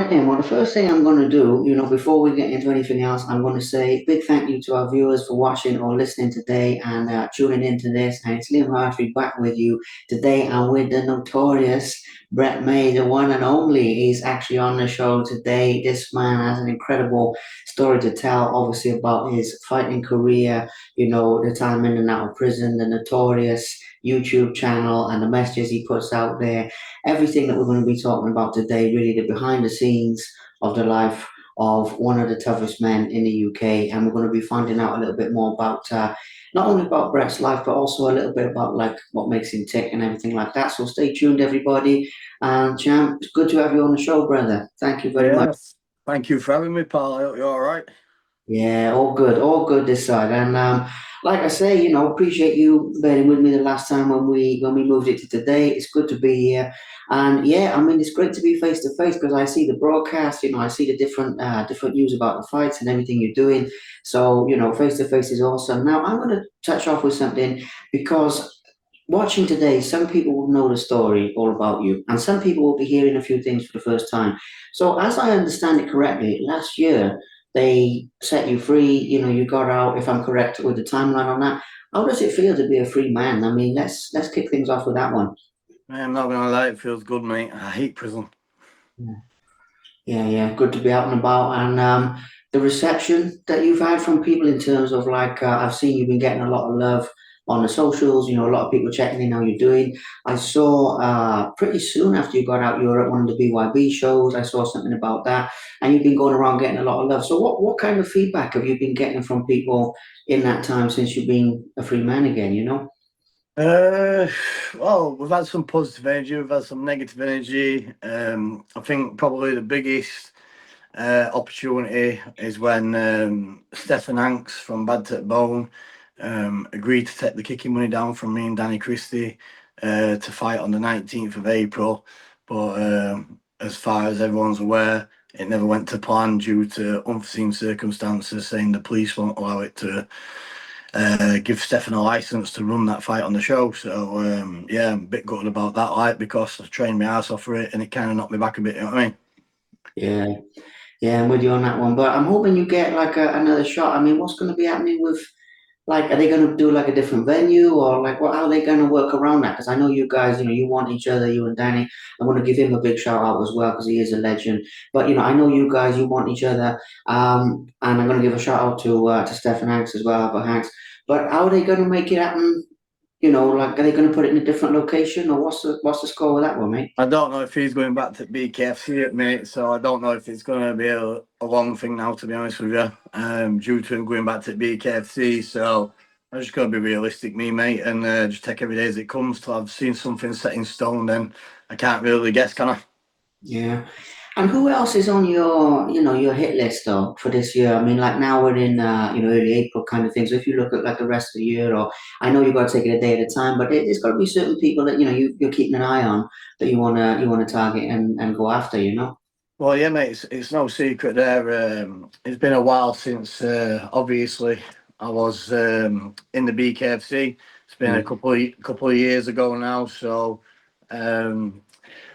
right then. Well, the first thing I'm going to do, before we get into anything else, I'm going to say big thank you to our viewers for watching or listening today and tuning into this. And it's Liam Hartery back with you today. I'm with the notorious Brett May, the one and only. He's actually on the show today. This man has an incredible story to tell, obviously, about his fighting career, the time in and out of prison, the notorious YouTube channel, and the messages he puts out there, everything that we're going to be talking about today, really the behind the scenes of the life of one of the toughest men in the UK. And we're going to be finding out a little bit more about not only about Brett's life, but also a little bit about like what makes him tick and everything like that. So stay tuned, everybody. And Champ, it's good to have you on the show, brother. Thank you very much. Yes. Thank you for having me, pal. I hope you're all right. Yeah, all good this side. And like I say, appreciate you bearing with me the last time when we moved it to today. It's good to be here, and yeah, I mean it's great to be face to face because I see the broadcast. I see the different news about the fights and everything you're doing. So face to face is awesome. Now I'm going to touch off with something because watching today, some people will know the story all about you, and some people will be hearing a few things for the first time. So as I understand it correctly, last year they set you free. You got out, if I'm correct with the timeline on that. How does it feel to be a free man? I mean, let's kick things off with that one. I'm not gonna lie, it feels good, mate. I hate prison. Yeah, good to be out and about. And the reception that you've had from people in terms of like, I've seen you've been getting a lot of love on the socials, a lot of people checking in how you're doing. I saw pretty soon after you got out, you were at one of the BYB shows. I saw something about that. And you've been going around getting a lot of love. So what kind of feedback have you been getting from people in that time since you've been a free man again? Uh, well, we've had some positive energy, we've had some negative energy. I think probably the biggest opportunity is when Stefan Hanks from Bad to Bone agreed to take the kicking money down from me and Danny Christie to fight on the 19th of April. But as far as everyone's aware, it never went to plan due to unforeseen circumstances, saying the police won't allow it to give Stefan a license to run that fight on the show. So yeah, I'm a bit gutted about that, like, because I trained my ass off for it and it kind of knocked me back a bit, you know what I mean? Yeah, yeah, I'm with you on that one. But I'm hoping you get like another shot. I mean, what's going to be happening with like, are they going to do like a different venue or like what? How are they going to work around that? Because I know you guys, you want each other, you and Danny. I want to give him a big shout out as well because he is a legend. But I know you guys, you want each other. And I'm going to give a shout out to Stefan Hanks as well, Albert Hanks. But how are they going to make it happen? Like are they going to put it in a different location or what's the score with that one, mate? I don't know if he's going back to BKFC at mate, so I don't know if it's going to be a long thing now, to be honest with you, due to him going back to BKFC. So I'm just going to be realistic, me, mate, and just take every day as it comes till I've seen something set in stone. Then I can't really guess, can I? Yeah. And who else is on your hit list though for this year? I mean, like now we're in early April kind of thing. So if you look at like the rest of the year, or I know you've got to take it a day at a time, but there's got to be certain people that you're keeping an eye on that you wanna target and go after. Well, yeah, mate, it's no secret there. It's been a while since, obviously, I was in the BKFC. It's been a Yeah. couple of years ago now, so from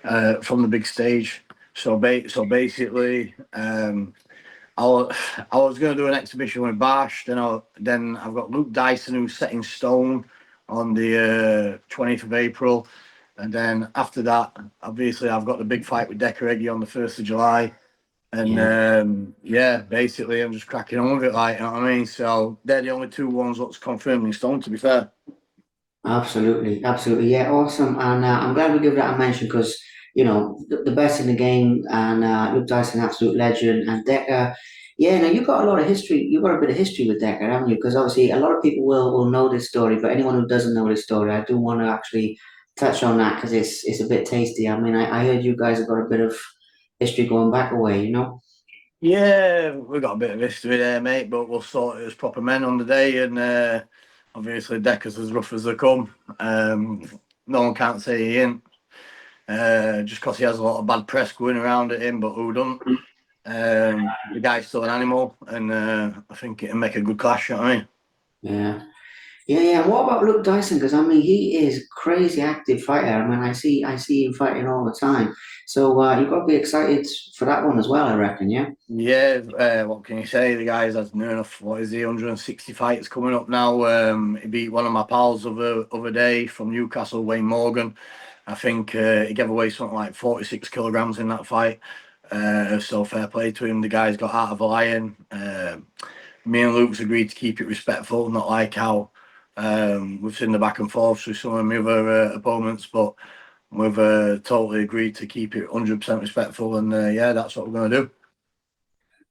the big stage. So basically, I was going to do an exhibition with Bash. Then I've got Luke Dyson, who's set in stone on the 20th of April. And then after that, obviously, I've got the big fight with Decca Heggie on the 1st of July. And yeah, basically, I'm just cracking on with it, like, you know what I mean? So they're the only two ones that's confirmed in stone, to be fair. Absolutely, absolutely. Yeah, awesome. And I'm glad we give that a mention because, the best in the game and Luke Dyson, absolute legend. And Decker, yeah, now you've got a lot of history. You've got a bit of history with Decker, haven't you? Because obviously a lot of people will know this story, but anyone who doesn't know this story, I do want to actually touch on that because it's a bit tasty. I mean, I heard you guys have got a bit of history going back away. Yeah, we've got a bit of history there, mate, but we'll sort it as proper men on the day. And obviously, Decker's as rough as they come. No one can't say he ain't. Just because he has a lot of bad press going around at him, but who don't? The guy's still an animal, and I think it'll make a good clash, you know what I mean? Yeah. Yeah, yeah. And what about Luke Dyson? Because I mean, he is crazy active fighter. I mean, I see him fighting all the time. So you've got to be excited for that one as well, I reckon. Yeah. Yeah, what can you say? The guy's had near enough, what is he, 160 fights coming up now. He beat one of my pals other day from Newcastle, Wayne Morgan. I think he gave away something like 46 kilograms in that fight. So fair play to him. The guy's got out of a lion. Me and Luke's agreed to keep it respectful, not like how we've seen the back and forth with some of my other opponents, but we've totally agreed to keep it 100% respectful. And yeah, that's what we're going to do.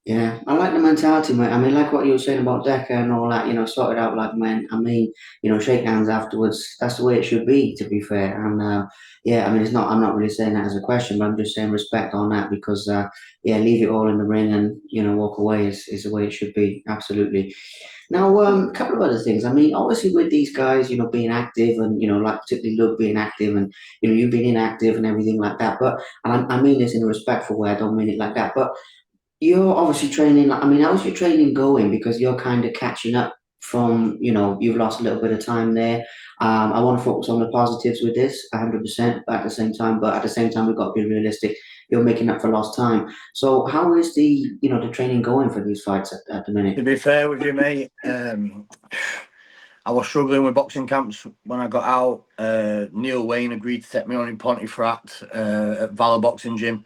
Yeah, I like the mentality, mate. I mean, like what you were saying about Decca and all that, sorted out like men. I mean, shake hands afterwards. That's the way it should be, to be fair. And yeah, I mean, it's not. I'm not really saying that as a question, but I'm just saying respect on that because yeah, leave it all in the ring and walk away is the way it should be. Absolutely. Now, a couple of other things. I mean, obviously with these guys, being active and like particularly Luke being active and you being inactive and everything like that. But and I mean this in a respectful way. I don't mean it like that, but you're obviously training. I mean, how's your training going? Because you're kind of catching up from, you've lost a little bit of time there. I want to focus on the positives with this, 100%. But at the same time, we've got to be realistic. You're making up for lost time. So, how is the training going for these fights at the minute? To be fair with you, mate, I was struggling with boxing camps when I got out. Neil Wayne agreed to take me on in Pontefract at Valor Boxing Gym,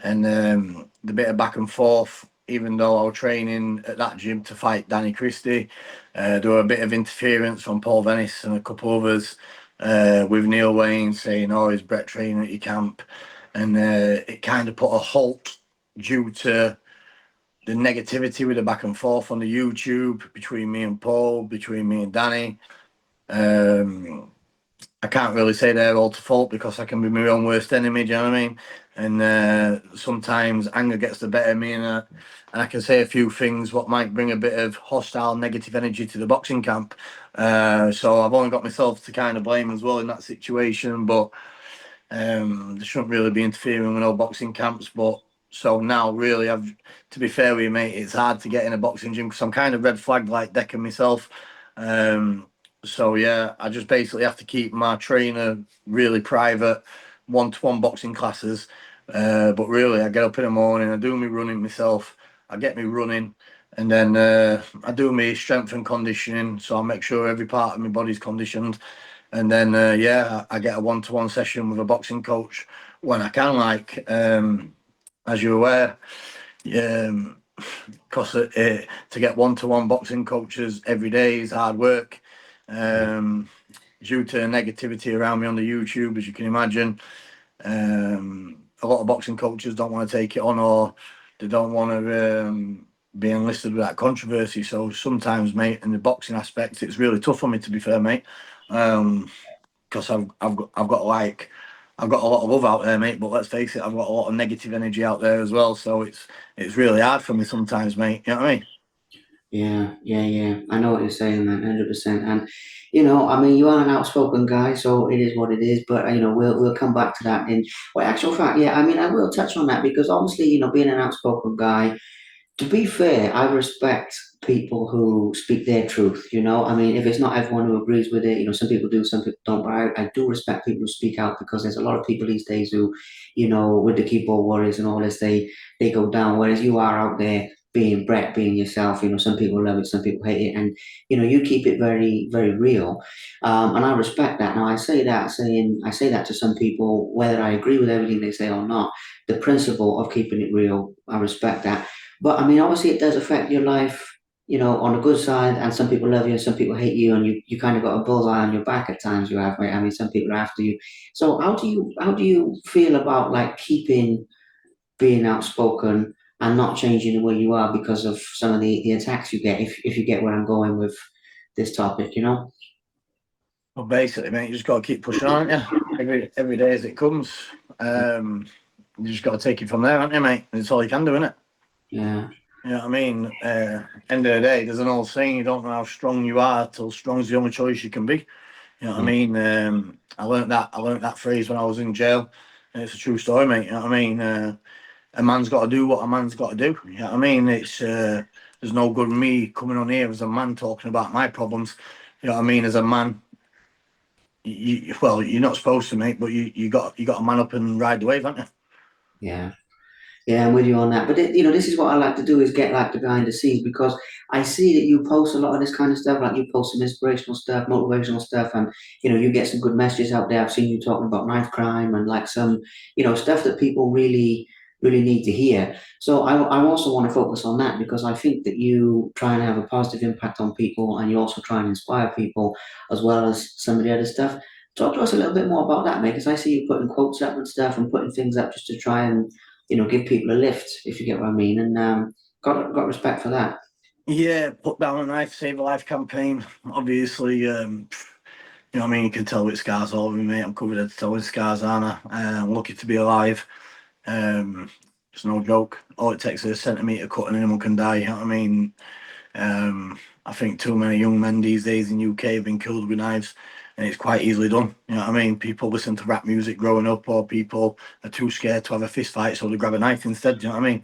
and the bit of back and forth. Even though I was training at that gym to fight Danny Christie, there were a bit of interference from Paul Venice and a couple others with Neil Wayne saying, "Oh, is Brett training at your camp?" And it kind of put a halt due to the negativity with the back and forth on the YouTube between me and Paul, between me and Danny. Um, I can't really say they're all to fault because I can be my own worst enemy. Do you know what I mean? And sometimes anger gets the better of me, and I can say a few things what might bring a bit of hostile, negative energy to the boxing camp. So I've only got myself to kind of blame as well in that situation. But they shouldn't really be interfering with no boxing camps. But so now, really, to be fair with you, mate, it's hard to get in a boxing gym because I'm kind of red flagged like Decca myself. So yeah, I just basically have to keep my trainer really private, one-to-one boxing classes. But really, I get up in the morning, I do my running myself, I get me running, and then I do my strength and conditioning. So I make sure every part of my body's conditioned. And then yeah, I get a one-to-one session with a boxing coach when I can, like as you're aware. Because to get one-to-one boxing coaches every day is hard work. Due to negativity around me on the YouTube, as you can imagine, a lot of boxing coaches don't want to take it on, or they don't want to be enlisted with that controversy. So sometimes, mate, in the boxing aspect, it's really tough for me, to be fair, mate. Because I've got a lot of love out there, mate. But let's face it, I've got a lot of negative energy out there as well. So it's really hard for me sometimes, mate. You know what I mean? Yeah, yeah, yeah. I know what you're saying, man, 100%. And I mean, you are an outspoken guy, so it is what it is. But we'll come back to that in. Well, actual fact, yeah. I mean, I will touch on that because obviously, being an outspoken guy. To be fair, I respect people who speak their truth. I mean, if it's not everyone who agrees with it, some people do, some people don't. But I do respect people who speak out because there's a lot of people these days who, with the keyboard warriors and all this, they go down. Whereas you are out there being Brett, being yourself. Some people love it, some people hate it, and you keep it very, very real. And I respect that. Now, I say that to some people, whether I agree with everything they say or not. The principle of keeping it real, I respect that. But I mean, obviously, it does affect your life, on the good side. And some people love you, and some people hate you, and you kind of got a bullseye on your back at times. You have, right? I mean, some people are after you. So how do you feel about like keeping being outspoken and not changing the way you are because of some of the attacks you get? If you get where I'm going with this topic. Well, basically, mate, you just got to keep pushing on, aren't you? Every day as it comes. You just got to take it from there, aren't you, mate? It's all you can do, isn't it? Yeah, You know what I mean? End of the day, there's an old saying: you don't know how strong you are till strong's the only choice you can be. You know what I yeah, mean? I learned that phrase when I was in jail, and it's a true story, mate. You know what I mean? A man's got to do what a man's got to do. You know what I mean? It's there's no good me coming on here as a man talking about my problems. You know what I mean? As a man, well, you're not supposed to, mate, but you got to man up and ride the wave, haven't Yeah. Yeah, I'm with you on that. But this is what I like to do is get like the behind the scenes because I see that you post a lot of this kind of stuff. Like you post some inspirational stuff, motivational stuff, and you get some good messages out there. I've seen you talking about knife crime and like some stuff that people really really need to hear. So I also want to focus on that because I think that you try and have a positive impact on people, and you also try and inspire people as well as some of the other stuff. Talk to us a little bit more about that, mate, because I see you putting quotes up and stuff and putting things up just to try and give people a lift, if you get what I mean. And got respect for that. you? Yeah, put down a knife, save a life campaign. Obviously, you know what I mean? You can tell with scars all over me, mate. I'm covered head to toe with scars, aren't I? I'm lucky to be alive. Um, it's no joke. All it takes is a centimetre cut and anyone can die. You know what I mean? I think too many young men these days in UK have been killed with knives, and it's quite easily done. You know what I mean? People listen to rap music growing up, or people are too scared to have a fist fight, so they grab a knife instead. You know what I mean?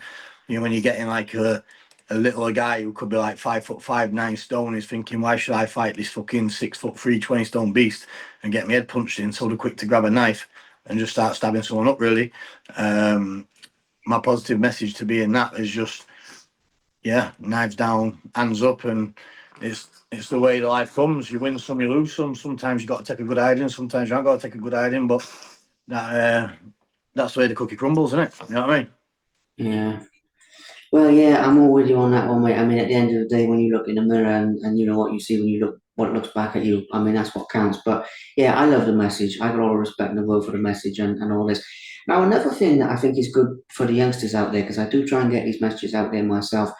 When you're getting like a little guy who could be like 5'5", 9 stone, is thinking, why should I fight this fucking 6'3", 20 stone beast and get my head punched in? So they're quick to grab a knife and just start stabbing someone up. Really, my positive message to be in that is just, yeah, knives down, hands up, and it's the way the life comes. You win some, you lose some. Sometimes you got to take a good hiding. Sometimes you haven't got to take a good hiding. But that that's the way the cookie crumbles, isn't it? You know what I mean? Yeah. Well, yeah, I'm all with you on that one, mate. I mean, at the end of the day, when you look in the mirror and you know what you see when you look what looks back at you, I mean, that's what counts. But yeah, I love the message. I got all the respect in the world for the message and all this. Now, another thing that I think is good for the youngsters out there, because I do try and get these messages out there myself,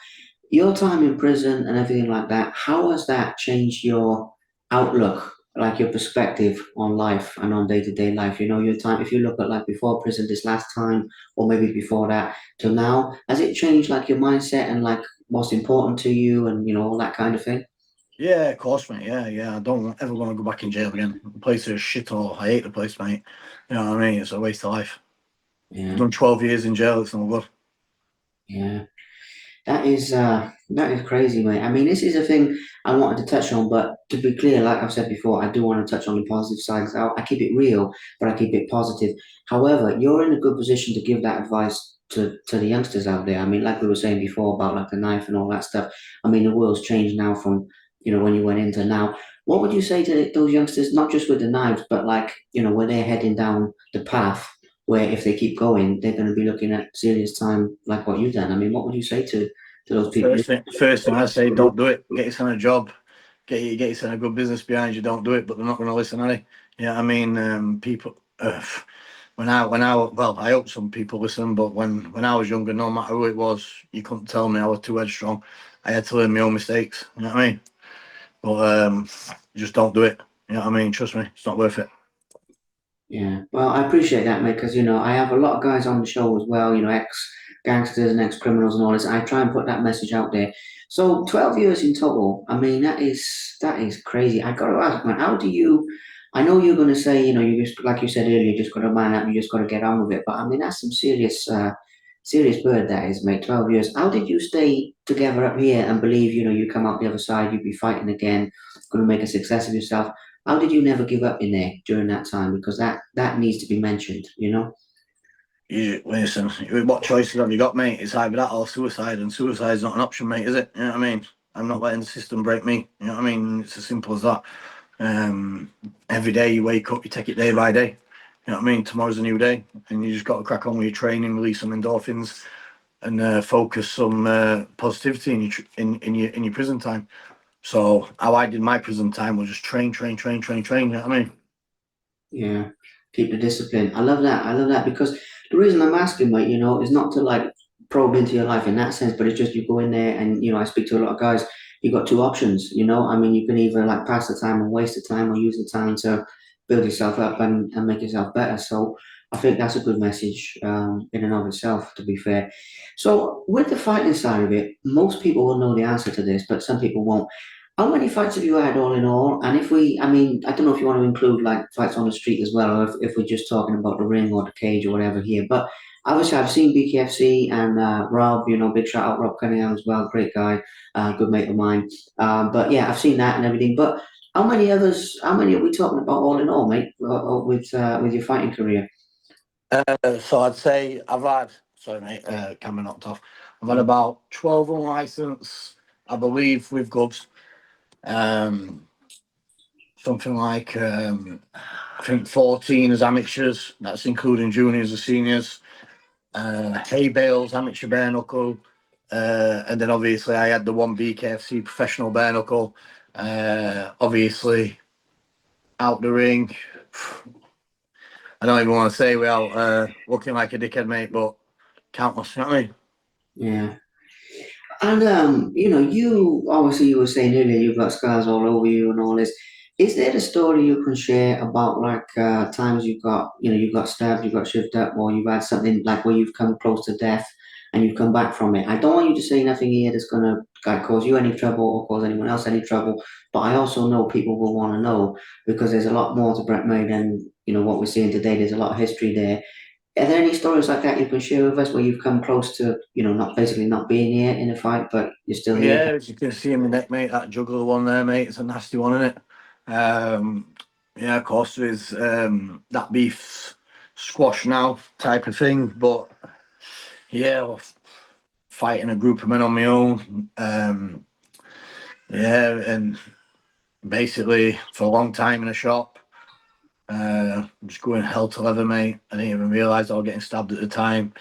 your time in prison and everything like that, how has that changed your outlook, like your perspective on life and on day-to-day life? Your time, if you look at like before prison, this last time, or maybe before that till now, has it changed like your mindset and like what's important to you and all that kind of thing? Yeah, of course, mate. Yeah, yeah. I don't ever want to go back in jail again. The place is shit all. I hate the place, mate. You know what I mean? It's a waste of life. I've Yeah, done 12 years in jail. It's no good. yeah. That is crazy, mate. I mean, this is a thing I wanted to touch on, but to be clear, like I've said before, I do want to touch on the positive sides. I keep it real, but I keep it positive. However, you're in a good position to give that advice to the youngsters out there. I mean, like we were saying before about like the knife and all that stuff. I mean, the world's changed now from when you went into now. What would you say to those youngsters, not just with the knives, but like when they're heading down the path where if they keep going, they're going to be looking at serious time like what you've done. I mean, what would you say to those people? First thing I say, don't do it. Get yourself a job. Get yourself a good business behind you. Don't do it, but they're not going to listen, are they? Yeah, I mean, people. Well, I hope some people listen, but when I was younger, no matter who it was, you couldn't tell me I was too headstrong. I had to learn my own mistakes. You know what I mean? But just don't do it. You know what I mean? Trust me, it's not worth it. Yeah, well, I appreciate that, mate, because I have a lot of guys on the show as well, ex gangsters and ex criminals and all this. I try and put that message out there. So 12 years in total. I mean, that is crazy. I got to ask, man, how do you? I know you're going to say, you just like you said earlier, you just got to man up, you just got to get on with it. But I mean, that's some serious bird that is, mate. 12 years. How did you stay together up here and believe, you come out the other side, you'd be fighting again, going to make a success of yourself? How did you never give up in there during that time? Because that needs to be mentioned. You listen. What choices have you got, mate? It's either that or suicide, and suicide's not an option, mate, is it? You know what I mean? I'm not letting the system break me. You know what I mean? It's as simple as that. Um, every day you wake up, you take it day by day. You know what I mean? Tomorrow's a new day, and you just got to crack on with your training, release some endorphins, and focus some positivity in your prison time. So how I did my prison time was just train, train, train, train, train. You know what I mean? Yeah, keep the discipline. I love that. I love that because the reason I'm asking, mate, is not to like probe into your life in that sense, but it's just you go in there and I speak to a lot of guys. You got two options. I mean, you can either like pass the time and waste the time, or use the time to build yourself up and make yourself better. So I think that's a good message in and of itself. To be fair, so with the fighting side of it, most people will know the answer to this, but some people won't. How many fights have you had all in all? And I mean, I don't know if you want to include like fights on the street as well, or if we're just talking about the ring or the cage or whatever here. But obviously, I've seen BKFC and Rob, big shout out Rob Cunningham as well, great guy, good mate of mine. But yeah, I've seen that and everything. But How many others? How many are we talking about all in all, mate? With your fighting career? So I'd say I've had, sorry mate, camera knocked off. I've had about 12 unlicensed, I believe, with gloves. Um, Something like I think 14 as amateurs. That's including juniors and seniors. Hay bales, amateur bare knuckle, and then obviously I had the one BKFC professional bare knuckle. Obviously out the ring. I don't even want to say without looking like a dickhead, mate, but countless. You know what I mean? Yeah. And you obviously you were saying earlier you've got scars all over you and all this. Is there a story you can share about like times you got stabbed, you got shoved up, or you've had something like where you've come close to death and you've come back from it? I don't want you to say nothing here that's gonna like, cause you any trouble or cause anyone else any trouble. But I also know people will want to know because there's a lot more to Brett May than what we're seeing today. There's a lot of history there. Are there any stories like that you can share with us where you've come close to, not basically not being here in a fight, but you're still here? Yeah, as you can see in my neck, mate, that jugular one there, mate, it's a nasty one, isn't it? Yeah, of course, there is that beef's squash now type of thing, but yeah, fighting a group of men on my own. Yeah, and basically for a long time in a shop, just going hell to leather, mate. I didn't even realise I was getting stabbed at the time.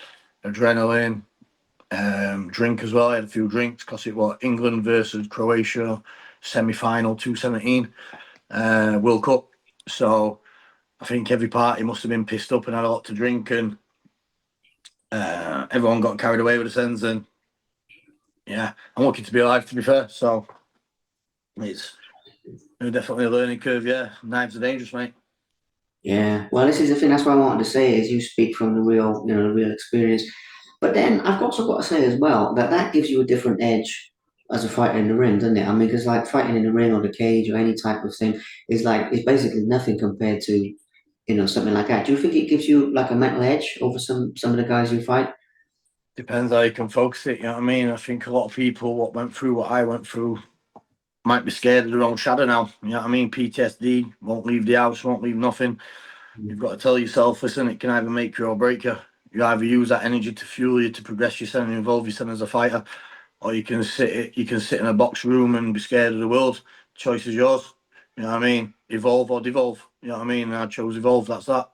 Adrenaline, drink as well. I had a few drinks because it was England versus Croatia semi-final 217 World Cup. So I think every party must have been pissed up and had a lot to drink, and everyone got carried away with the sins. And yeah, I'm lucky to be alive, to be fair. So it's definitely a learning curve. Yeah, knives are dangerous, mate. Yeah. Well, this is the thing. That's what I wanted to say is you speak from the real, the real experience. But then I've also got to say as well that that gives you a different edge as a fighter in the ring, doesn't it? I mean, because like fighting in the ring or the cage or any type of thing is like it's basically nothing compared to, something like that. Do you think it gives you like a mental edge over some of the guys you fight? Depends how you can focus it. You know what I mean? I think a lot of people what went through what I went through might be scared of their own shadow now. You know what I mean? PTSD won't leave the house, won't leave nothing. You've got to tell yourself, listen, it can either make you or break you. You either use that energy to fuel you to progress yourself and evolve yourself as a fighter, or you can sit in a box room and be scared of the world. Choice is yours. You know what I mean? Evolve or devolve. You know what I mean? And I chose evolve. That's that.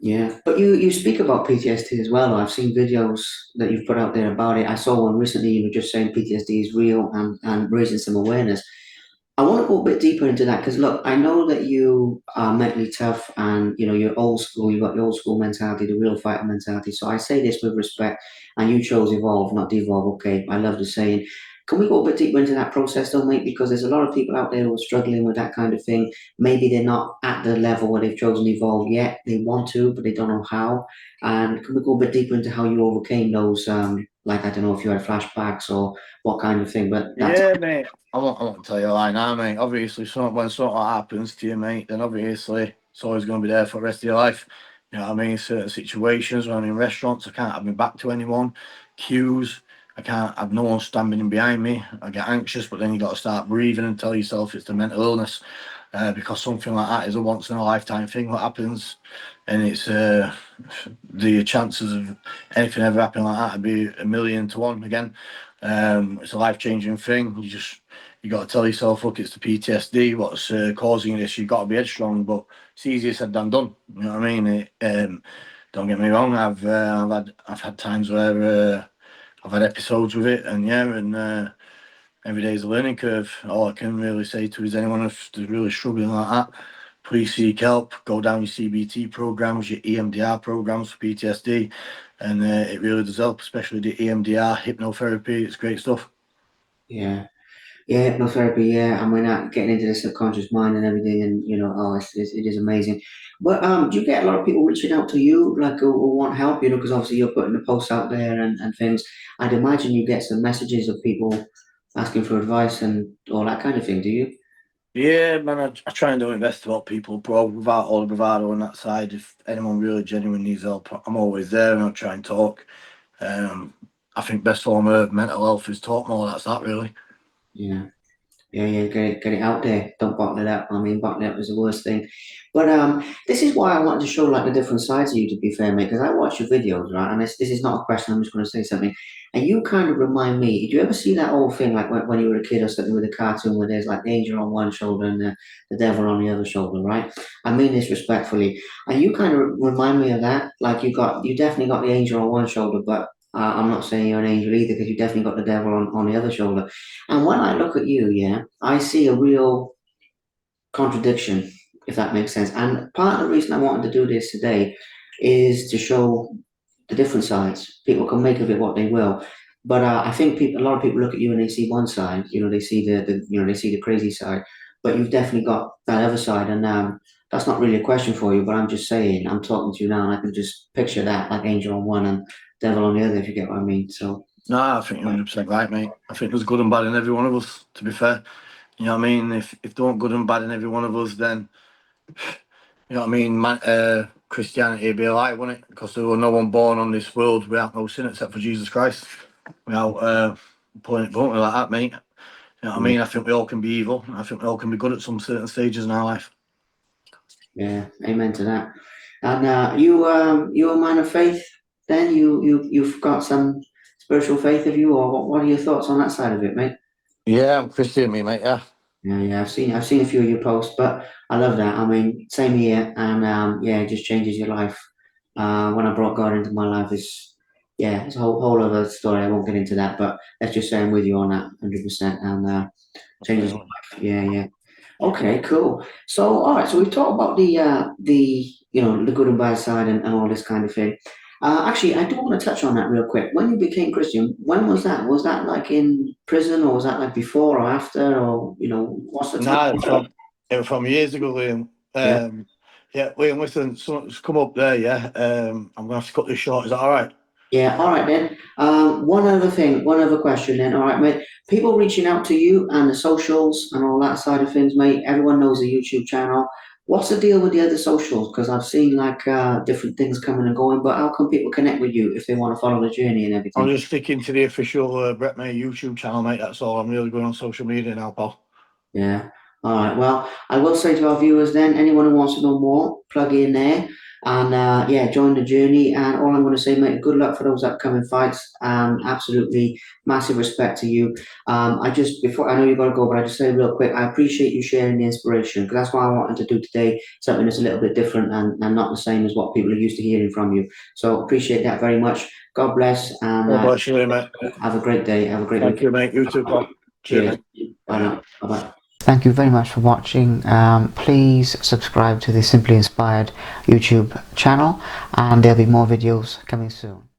Yeah, but you speak about PTSD as well. I've seen videos that you've put out there about it. I saw one recently. You were just saying PTSD is real and raising some awareness. I want to go a bit deeper into that because look, I know that you are mentally tough and you're old school. You got the old school mentality, the real fighter mentality. So I say this with respect, and you chose evolve, not devolve. Okay, I love the saying. Can we go a bit deeper into that process, though, mate? Because there's a lot of people out there who are struggling with that kind of thing. Maybe they're not at the level where they've chosen evolve yet. They want to, but they don't know how. And can we go a bit deeper into how you overcame those? Like I don't know if you had flashbacks or what kind of thing, but that's Yeah, mate. I won't tell you a lie now, mate. Obviously, when something happens to you, mate, then obviously it's always going to be there for the rest of your life. You know what I mean? Certain situations when I'm in restaurants, I can't have my back to anyone. Queues, I can't have no one standing behind me. I get anxious, but then you got to start breathing and tell yourself it's the mental illness, because something like that is a once in a lifetime thing that happens, and it's the chances of anything ever happening like that would be a million to one again. It's a life changing thing. You got to tell yourself, look, it's the PTSD. What's causing this? You got to be headstrong, but it's easier said than done. You know what I mean? Don't get me wrong. I've had times where I've had episodes with it, and yeah, and every day is a learning curve. All I can really say to is anyone if they're really struggling like that, please seek help. Go down your CBT programs, your EMDR programs for PTSD, and it really does help, especially the EMDR hypnotherapy. It's great stuff. yeah. Yeah, hypnotherapy. Yeah, I mean, getting into the subconscious mind and everything, and oh, it is amazing. But do you get a lot of people reaching out to you, like who want help? Because obviously you're putting the posts out there and things. I'd imagine you get some messages of people asking for advice and all that kind of thing. Do you? Yeah, man, I try and do my best to help people, bro, without all the bravado on that side. If anyone really genuine needs help, I'm always there and I'll try and talk. Um, I think best form of mental health is talk more. That's that, really. Yeah. Yeah, yeah, get it out there. Don't bottle it up. I mean, bottling it up is the worst thing. But this is why I wanted to show like the different sides of you. To be fair, mate, because I watch your videos, right? And this is not a question. I'm just going to say something. And you kind of remind me. Did you ever see that old thing like when you were a kid or something with a cartoon where there's like the angel on one shoulder and the devil on the other shoulder, right? I mean this respectfully. And you kind of remind me of that. Like you definitely got the angel on one shoulder, but I'm not saying you're an angel either because you definitely got the devil on the other shoulder. And when I look at you, yeah, I see a real contradiction, if that makes sense. And part of the reason I wanted to do this today is to show the different sides. People can make of it what they will. But I think a lot of people look at you and they see one side. You know, they see they see the crazy side. But you've definitely got that other side, and that's not really a question for you. But I'm just saying, I'm talking to you now, and I can just picture that like angel on one and devil on the other, if you get what I mean. So. No, I think you're 100% right, mate. I think there's good and bad in every one of us, to be fair. You know what I mean? If there weren't good and bad in every one of us, then, you know what I mean, Christianity would be a lie, wouldn't it? Because there was no one born on this world without no sin except for Jesus Christ. Without putting it bluntly like that, mate. You know what I mean? I think we all can be evil. I think we all can be good at some certain stages in our life. Yeah, amen to that. And you a man of faith? Then you've got some spiritual faith of you, or what are your thoughts on that side of it, mate? Yeah, I'm Christian, me, mate, yeah. Yeah, yeah, I've seen a few of your posts, but I love that. I mean, same here, and yeah, it just changes your life. When I brought God into my life, it's a whole other story. I won't get into that, but let's just say I'm with you on that 100%, and changes your life. Yeah, yeah. Okay, cool. So, all right. So we've talked about the the good and bad side and all this kind of thing. Actually, I do want to touch on that real quick. When you became Christian, when was that? Was that like in prison, or was that like before or after, or what's the time? Nah, it was from years ago, Liam. Yeah. Yeah, Liam, listen, something's come up there, yeah. I'm gonna have to cut this short. Is that all right? Yeah. All right then. One other question then. All right, mate. People reaching out to you and the socials and all that side of things, mate. Everyone knows the YouTube channel. What's the deal with the other socials? Because I've seen like different things coming and going, but how can people connect with you if they want to follow the journey and I'm everything? just sticking to the official Brett May YouTube channel, mate. That's all. I'm really going on social media now, pal. Yeah. All right. Well, I will say to our viewers then, anyone who wants to know more, plug in there and yeah, join the journey. And all I'm going to say, mate, good luck for those upcoming fights. Absolutely massive respect to you. I just, before I know you've got to go, but I just say real quick, I appreciate you sharing the inspiration because that's what I wanted to do today, something that's a little bit different and not the same as what people are used to hearing from you. So appreciate that very much. God bless and God bless you, mate. have a great day. Have a great Thank weekend. you, mate. You too, pal. Cheers, Cheers. mate. Bye Bye. now. Bye bye. Thank you very much for watching. Please subscribe to the Simply Inspired YouTube channel, and there'll be more videos coming soon.